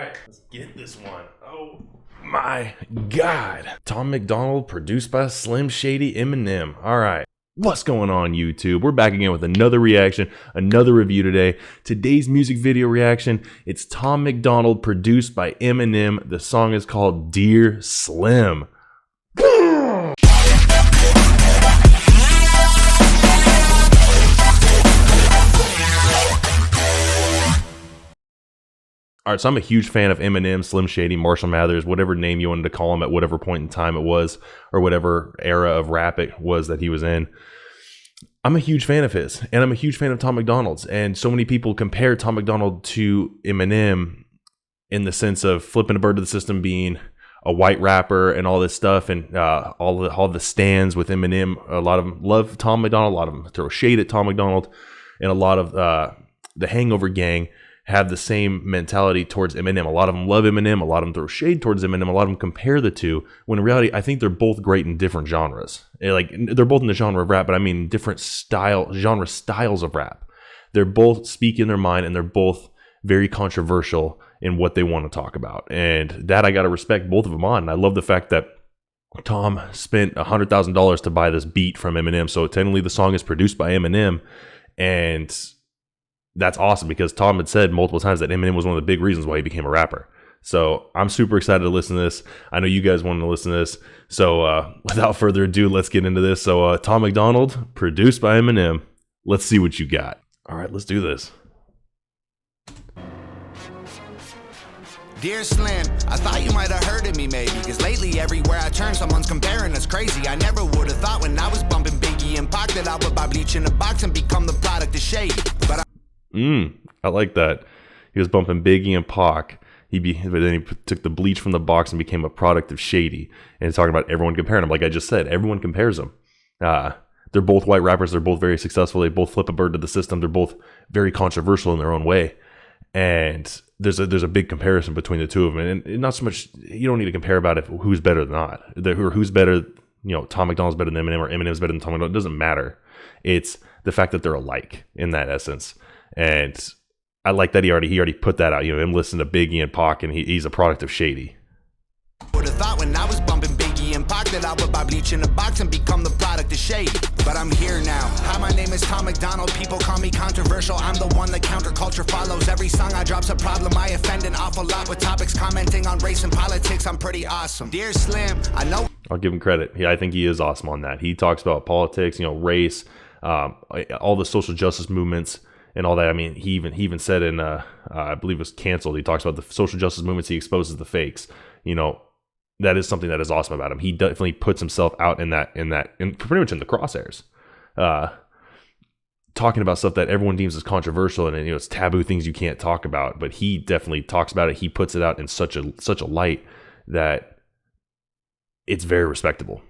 right, let's get this one. Oh my God. Tom MacDonald, produced by Slim Shady Eminem. All right. What's going on, YouTube? We're back again with another reaction, another review today. Today's music video reaction, it's Tom MacDonald, produced by Eminem. The song is called Dear Slim. All right, so I'm a huge fan of Eminem, Slim Shady, Marshall Mathers, whatever name you wanted to call him at whatever point in time it was, or whatever era of rap it was that he was in. I'm a huge fan of his, and I'm a huge fan of Tom MacDonald's. And so many people compare Tom MacDonald to Eminem in the sense of flipping a bird to the system, being a white rapper and all this stuff, and all the stands with Eminem. A lot of them love Tom MacDonald, a lot of them throw shade at Tom MacDonald, and a lot of the Hangover gang have the same mentality towards Eminem. A lot of them love Eminem, a lot of them throw shade towards Eminem, a lot of them compare the two, when in reality, I think they're both great in different genres. Like, they're both in the genre of rap, but I mean different genre styles of rap. They're both speaking their mind, and they're both very controversial in what they want to talk about. And that I got to respect both of them on. And I love the fact that Tom spent $100,000 to buy this beat from Eminem. So technically the song is produced by Eminem, and that's awesome, because Tom had said multiple times that Eminem was one of the big reasons why he became a rapper. So I'm super excited to listen to this. I know you guys want to listen to this. So without further ado, let's get into this. So Tom MacDonald, produced by Eminem. Let's see what you got. All right, let's do this. Dear Slim, I thought you might have heard of me maybe, cause lately everywhere I turn someone's comparing us crazy. I never would have thought when I was bumping Biggie and Pac that I would buy bleach in a box and become the product of shade. But I like that. He was bumping Biggie and Pac. But then he took the bleach from the box and became a product of Shady. And he's talking about everyone comparing him. Like I just said, everyone compares them. They're both white rappers. They're both very successful. They both flip a bird to the system. They're both very controversial in their own way. And there's a big comparison between the two of them. And not so much, you don't need to compare about who's better than not. Who's better, Tom MacDonald's better than Eminem, or Eminem's better than Tom MacDonald. It doesn't matter. It's the fact that they're alike in that essence. And I like that he already put that out. Him listening to Biggie and Pac, and he's a product of Shady. Would have thought when I was bumping Biggie and Pac that I would buy bleach in a box and become the product of shade. But I'm here now. Hi, my name is Tom MacDonald. People call me controversial. I'm the one that counterculture follows. Every song I drop's a problem. I offend an awful lot with topics commenting on race and politics. I'm pretty awesome. Dear Slim, I know. I'll give him credit. Yeah, I think he is awesome on that. He talks about politics, race, all the social justice movements, and all that. I mean, he even said in I believe it was Canceled, he talks about the social justice movements. He exposes the fakes. That is something that is awesome about him. He definitely puts himself out in pretty much in the crosshairs, talking about stuff that everyone deems as controversial, and it's taboo things you can't talk about. But he definitely talks about it. He puts it out in such a light that it's very respectable.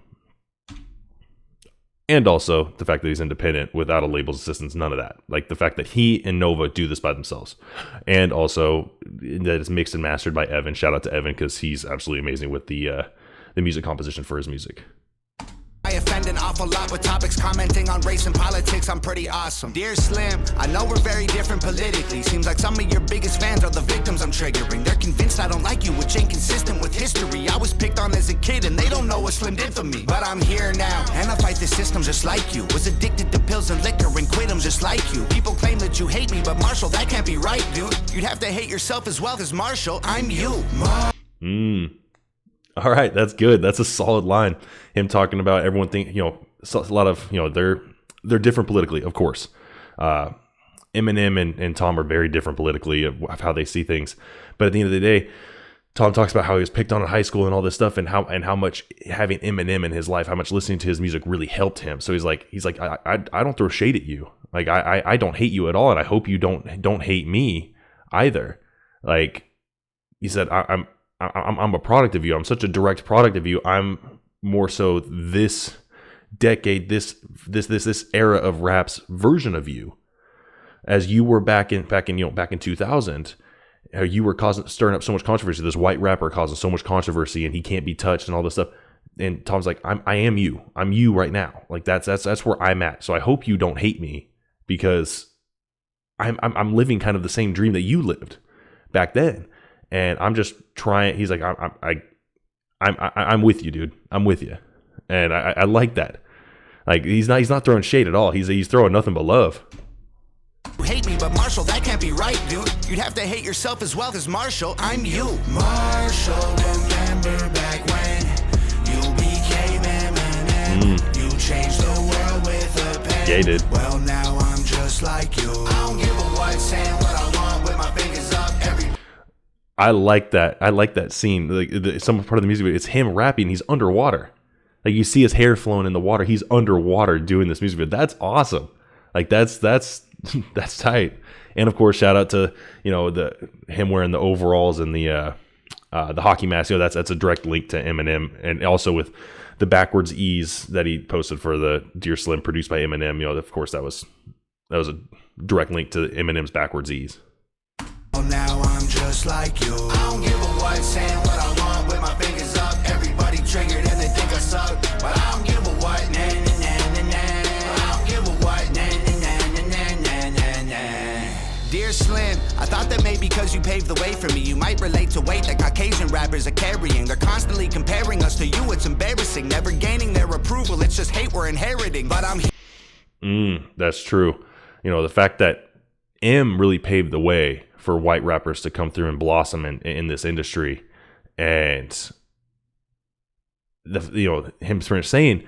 And also the fact that he's independent without a label's assistance, none of that. Like the fact that he and Nova do this by themselves. And also that it's mixed and mastered by Evan. Shout out to Evan, because he's absolutely amazing with the music composition for his music. I offend an awful lot with topics commenting on race and politics. I'm pretty awesome. Dear Slim, I know we're very different politically. Seems like some of your biggest fans are the victims I'm triggering. They're convinced I don't like you, which ain't consistent with history. I was picked on as a kid and they don't know what Slim did for me. But I'm here now, and I fight the system just like you. Was addicted to pills and liquor and quit them just like you. People claim that you hate me, but Marshall, that can't be right, dude. You'd have to hate yourself as well, cause Marshall, I'm you. All right, that's good. That's a solid line. Him talking about everyone think, a lot of, they're different politically, of course. Eminem and Tom are very different politically of how they see things. But at the end of the day, Tom talks about how he was picked on in high school and all this stuff, and how much having Eminem in his life, how much listening to his music really helped him. So he's like, I don't throw shade at you. Like I don't hate you at all, and I hope you don't hate me either. Like he said, I'm a product of you. I'm such a direct product of you. I'm more so this decade, this era of rap's version of you, as you were back in 2000. You were stirring up so much controversy. This white rapper causing so much controversy, and he can't be touched and all this stuff. And Tom's like, I am you. I'm you right now. Like that's where I'm at. So I hope you don't hate me, because I'm living kind of the same dream that you lived back then. And I'm just trying. He's like, I'm with you, dude. I'm with you. And I like that. Like, he's not throwing shade at all. He's throwing nothing but love. You hate me, but Marshall, that can't be right, dude. You'd have to hate yourself as well, cause Marshall, I'm you. Marshall, remember back when you became Eminem. You changed the world with a pen. Yeah, he did. Well, now I'm just like you. I don't give a what, saying what I want with my fingers up every. I like that. I like that scene. Like, some part of the music video, it's him rapping. He's underwater. Like, you see his hair flowing in the water. He's underwater doing this music video. That's awesome. Like, that's tight. And of course, shout out to, you know, him wearing the overalls and the hockey mask. You know, that's a direct link to Eminem, and also with the backwards E's that he posted for the Dear Slim produced by Eminem. You know, of course, that was a direct link to Eminem's backwards E's. Now I'm just like you. I don't give a what, saying what I want with my fingers up. Everybody triggered and they think I suck, but I don't give a what. Nah, nah, nah, nah, nah. I don't give a what. Nah, nah, nah, nah, nah, nah, nah. Dear Slim, I thought that maybe because you paved the way for me, you might relate to weight that Caucasian rappers are carrying. They're constantly comparing us to you. It's embarrassing, never gaining their approval. It's just hate we're inheriting. But I'm That's true. You know, the fact that M really paved the way for white rappers to come through and blossom in this industry, and him saying,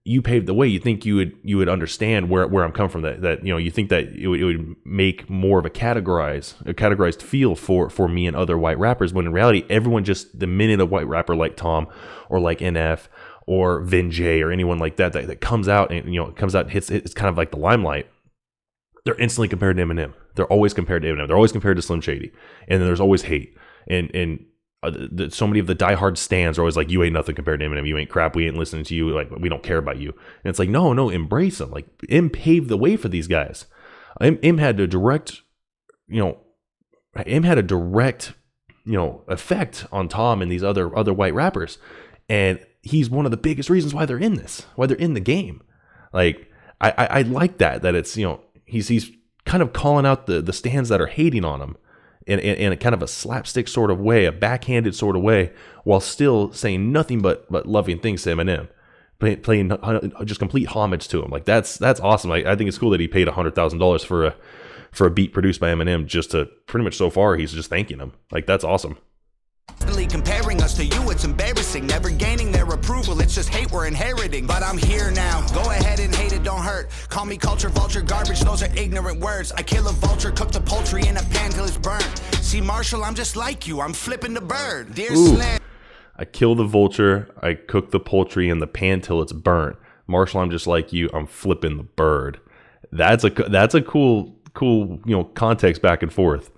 you paved the way. You think you would understand where I'm coming from. That you know, you think that it would make more of a categorized feel for me and other white rappers, when in reality, everyone just, the minute a white rapper like Tom or like NF or Vin J or anyone like that comes out and, you know, comes out and hits, it's kind of like the limelight, they're instantly compared to Eminem. They're always compared to Eminem. They're always compared to Slim Shady. And then there's always hate. And so many of the diehard stands are always like, you ain't nothing compared to Eminem. You ain't crap. We ain't listening to you. Like, we don't care about you. And it's like, no, embrace them. Like, M paved the way for these guys. M had a direct, effect on Tom and these other white rappers. And he's one of the biggest reasons why they're in this, why they're in the game. Like, I like that it's, you know, he's kind of calling out the stands that are hating on him in a kind of a slapstick sort of way, a backhanded sort of way, while still saying nothing but loving things to Eminem, playing just complete homage to him. Like, that's awesome. I think it's cool that he paid $100,000 for a beat produced by Eminem, just to pretty much, so far, he's just thanking him. Like, that's awesome. Comparing us to you, it's embarrassing, never gaining their approval. It's just hate we're inheriting. But I'm here now, go ahead and hate it, don't hurt. Call me culture vulture, garbage, those are ignorant words. I kill a vulture, cook the poultry in a pan till it's burnt. See, Marshall, I'm just like you, I'm flipping the bird. Dear Slim, I kill the vulture, I cook the poultry in the pan till it's burnt. Marshall, I'm just like you, I'm flipping the bird. That's a cool, you know, context back and forth.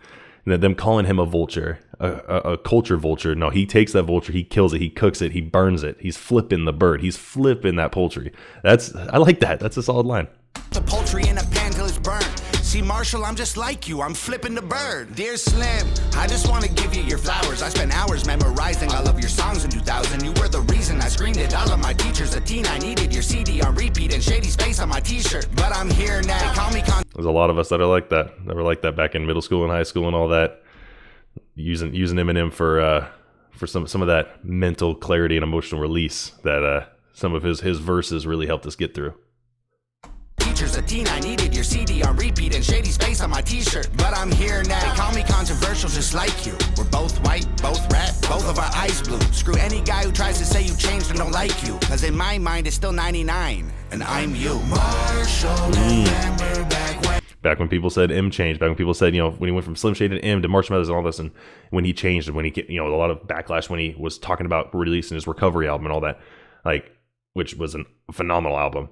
And them calling him a vulture, a culture vulture. No, he takes that vulture, he kills it, he cooks it, he burns it. He's flipping the bird. He's flipping that poultry. I like that. That's a solid line. The poultry in a pan till it's burnt. See, Marshall, I'm just like you, I'm flipping the bird. Dear Slim, I just want to give you your flowers. I spent hours memorizing all of your songs in 2000. You were the reason I screamed at all of my teachers. A teen, I needed your CD on repeat and Shady's face on my t-shirt. But I'm here now, call me There's a lot of us that are like that. That were like that back in middle school and high school and all that. Using Eminem for some of that mental clarity and emotional release that some of his verses really helped us get through. A teen, I needed your CD on repeat and Shady's face on my t-shirt. But I'm here now, they call me controversial just like you. We're both white, both rap, both of our eyes blue. Screw any guy who tries to say you changed and don't like you, cause in my mind it's still 99 and I'm you. Marshall, remember back when people said M changed, back when people said, you know, when he went from Slim Shady to M to Marshall Mathers and all this, and when he changed, and when he, you know, a lot of backlash when he was talking about releasing his recovery album and all that, like, which was a phenomenal album.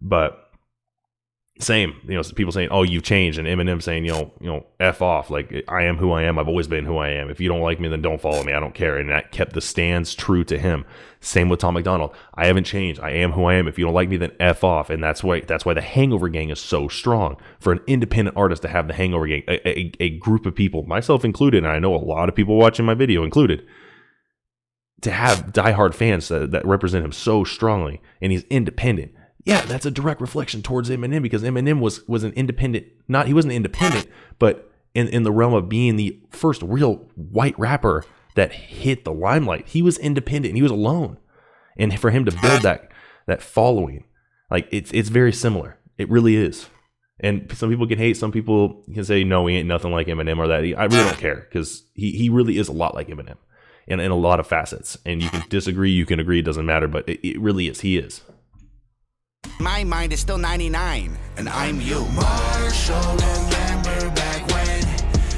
But same, you know, people saying, "Oh, you've changed," and Eminem saying, you know, "F off." Like, I am who I am. I've always been who I am. If you don't like me, then don't follow me. I don't care. And that kept the stands true to him. Same with Tom MacDonald. I haven't changed. I am who I am. If you don't like me, then F off. And that's why the Hangover Gang is so strong. For an independent artist to have the Hangover Gang, a group of people, myself included, and I know a lot of people watching my video included, to have diehard fans that represent him so strongly, and he's independent. Yeah, that's a direct reflection towards Eminem, because Eminem was an independent, he wasn't independent, but in the realm of being the first real white rapper that hit the limelight. He was independent and he was alone. And for him to build that following, like it's very similar. It really is. And some people can hate, some people can say, no, he ain't nothing like Eminem or that. I really don't care, because he really is a lot like Eminem in a lot of facets. And you can disagree, you can agree, it doesn't matter, but it really is. He is. My mind is still 99, and I'm you. Marshall, remember back when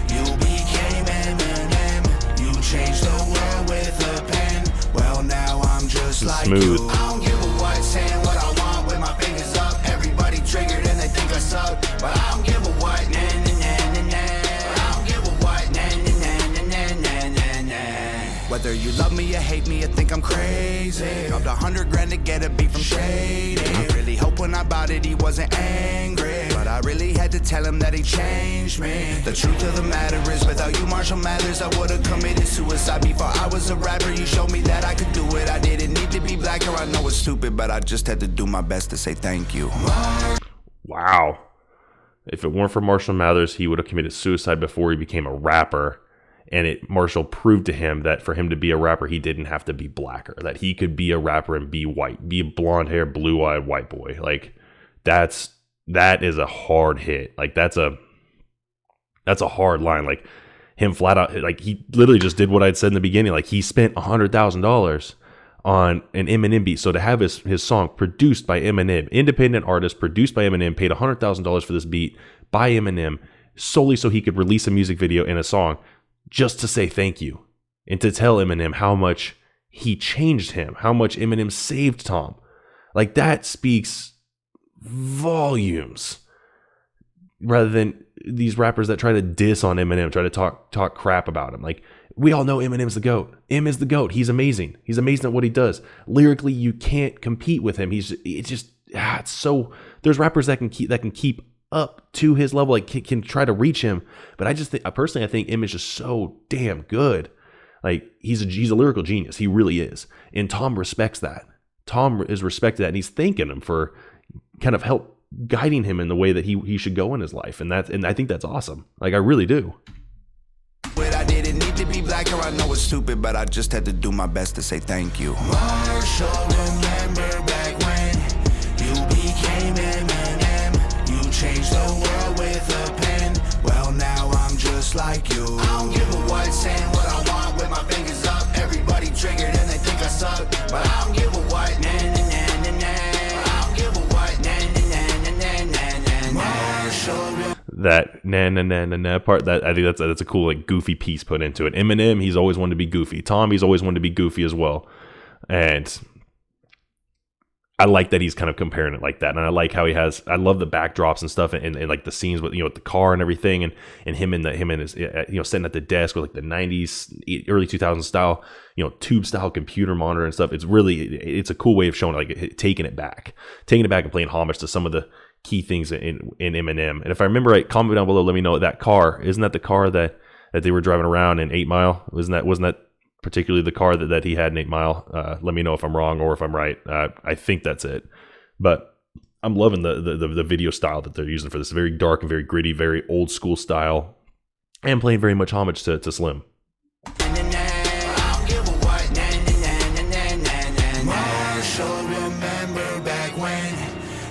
you became Eminem. You changed the world with a pen. Well, now I'm just like smooth. You. I don't give a what, saying what I want with my fingers up. Everybody triggered and they think I suck, but I don't give a what. Nah, nah, nah, nah, nah. I don't give a what. Nah, nah, nah, nah, nah, nah, nah. Whether you love me or hate me or think I'm crazy, dropped $100,000 to get a beat from Shady. Really hope when I bought it he wasn't angry, but I really had to tell him that he changed me. The truth of the matter is, without you, Marshall Mathers, I would've committed suicide before I was a rapper. You showed me that I could do it. I didn't need to be black, or I know it's stupid, but I just had to do my best to say thank you. Wow. If it weren't for Marshall Mathers, he would have committed suicide before he became a rapper. And Marshall proved to him that for him to be a rapper, he didn't have to be blacker, that he could be a rapper and be white, be a blonde hair, blue eyed white boy. Like that is a hard hit. Like that's a hard line. Like him flat out, like he literally just did what I'd said in the beginning. Like he spent $100,000 on an Eminem beat. So to have his song produced by Eminem, independent artist produced by Eminem, paid $100,000 for this beat by Eminem solely so he could release a music video and a song, just to say thank you and to tell Eminem how much he changed him, how much Eminem saved Tom. Like that speaks volumes, rather than these rappers that try to diss on Eminem, try to talk crap about him. Like, we all know Eminem's the GOAT. Em is the GOAT. He's amazing. He's amazing at what he does. Lyrically, you can't compete with him. It's so, there's rappers that can keep up to his level, like can try to reach him, but I think Em is just so damn good. Like he's a lyrical genius. He really is, and Tom respects that. Tom is respected that, and he's thanking him for kind of help guiding him in the way that he should go in his life, and I think that's awesome. Like I really do. But I didn't need to be black, or I know it's stupid, but I just had to do my best to say thank you. Marshall, remember back when you became Eminem. Changed the world with a pen. Well, now I'm just like you. I don't give a what, saying what I want with my fingers up. Everybody triggered and they think I suck, but I don't give a what. Nah, nah, nah, nah, nah. I don't give a what. Nah, nah, nah, nah, nah, nah, Marshall. That na na na na na part, that I think that's a cool like goofy piece put into it. Eminem, he's always wanted to be goofy. Tom, he's always wanted to be goofy as well, and I like that he's kind of comparing it like that. And I like how I love the backdrops and stuff, and like the scenes with, with the car and everything, and him and his, sitting at the desk with like the 90s, early 2000s style, tube style computer monitor and stuff. It's a cool way of showing, like, taking it back and playing homage to some of the key things in Eminem. And if I remember right, comment down below, let me know. That car, isn't that the car that they were driving around in 8 Mile? Wasn't that particularly the car that he had in 8 Mile? Let me know if I'm wrong or if I'm right. I think that's it. But I'm loving the video style that they're using for this. Very dark and very gritty, very old school style, and playing very much homage to Slim. Marshall, remember back when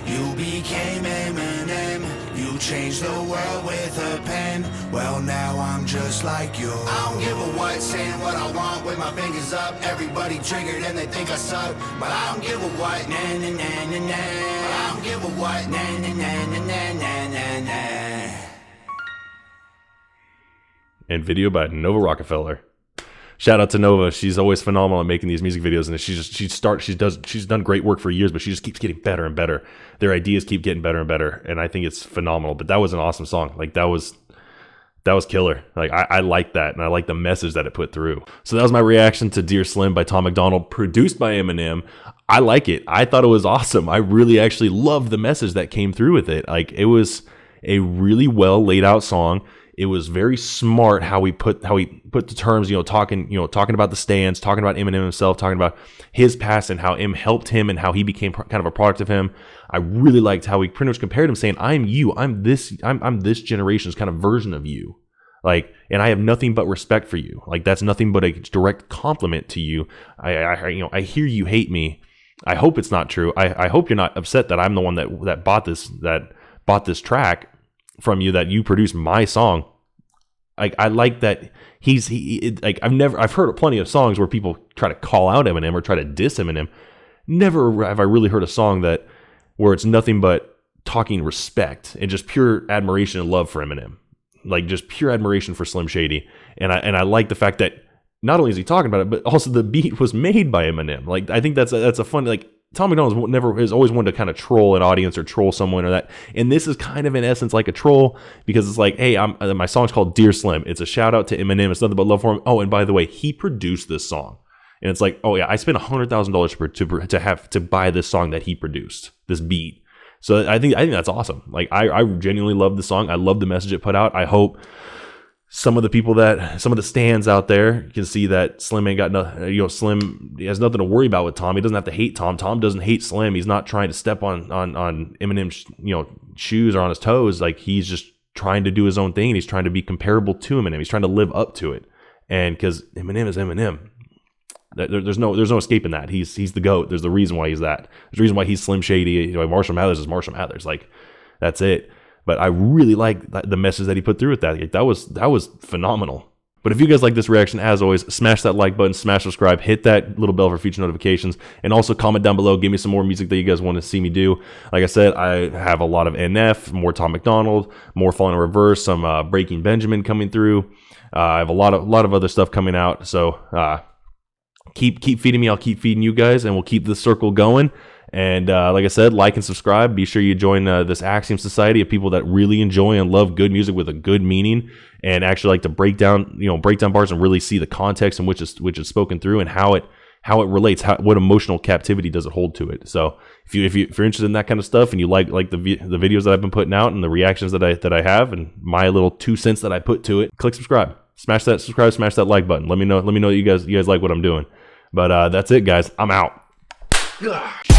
you became Eminem. You changed the world with a pen. Well, now I'm just like you. I don't give a what, saying what I want with my fingers up. Everybody triggered and they think I suck, but I don't give a what. Nah, nah, nah, nah, nah. I don't give a what. Nah, nah, nah, nah, nah, nah, nah. And video by Nova Rockefeller. Shout out to Nova. She's always phenomenal at making these music videos, and she's done great work for years, but she just keeps getting better and better. Their ideas keep getting better and better, and I think it's phenomenal. But that was an awesome song. Like that was killer. Like I like that, and I like the message that it put through. So that was my reaction to Dear Slim by Tom MacDonald, produced by Eminem. I like it. I thought it was awesome. I really actually loved the message that came through with it. Like it was a really well laid out song. It was very smart how he put the terms, talking about the stands, talking about Eminem himself, talking about his past and how Em helped him and how he became kind of a product of him. I really liked how he pretty much compared him, saying, "I'm you. I'm this generation's kind of version of you." Like, and I have nothing but respect for you. Like, that's nothing but a direct compliment to you. I hear you hate me. I hope it's not true. I hope you're not upset that I'm the one that bought this track from you, that you produced my song. Like, I like that I've heard plenty of songs where people try to call out Eminem or try to diss Eminem. Never have I really heard a song where it's nothing but talking respect and just pure admiration and love for Eminem. Like, just pure admiration for Slim Shady. And I like the fact that not only is he talking about it, but also the beat was made by Eminem. Like, I think that's a fun, like, Tom MacDonald has always wanted to kind of troll an audience or troll someone or that. And this is kind of in essence like a troll, because it's like, hey, my song's called Dear Slim. It's a shout out to Eminem. It's nothing but love for him. Oh, and by the way, he produced this song. And it's like, oh yeah, I spent $100,000 to buy this song that he produced, this beat. So I think that's awesome. Like, I genuinely love the song. I love the message it put out. I hope some of the stands out there can see that Slim ain't got nothing. Slim has nothing to worry about with Tom. He doesn't have to hate Tom. Tom doesn't hate Slim. He's not trying to step on Eminem's shoes or on his toes. Like, he's just trying to do his own thing, and he's trying to be comparable to Eminem. He's trying to live up to it. And because Eminem is Eminem. There's no escaping that. He's the GOAT. There's the reason why he's that. There's a reason why he's Slim Shady. Marshall Mathers is Marshall Mathers. Like, that's it. But I really like the message that he put through with that. Like, that was phenomenal. But if you guys like this reaction, as always, smash that like button, smash subscribe, hit that little bell for future notifications, and also comment down below. Give me some more music that you guys want to see me do. Like I said, I have a lot of NF, more Tom MacDonald, more Falling in Reverse, some Breaking Benjamin coming through. I have a lot of other stuff coming out. So keep feeding me. I'll keep feeding you guys, and we'll keep the circle going. And like I said, like and subscribe. Be sure you join this Axiom Society of people that really enjoy and love good music with a good meaning, and actually like to break down bars and really see the context in which it's spoken through, and how it relates, what emotional captivity does it hold to it. So if you're interested in that kind of stuff, and you like the videos that I've been putting out and the reactions that I have and my little 2 cents that I put to it, click subscribe. Smash that subscribe, smash that like button. Let me know you guys like what I'm doing. But that's it, guys. I'm out. Ugh.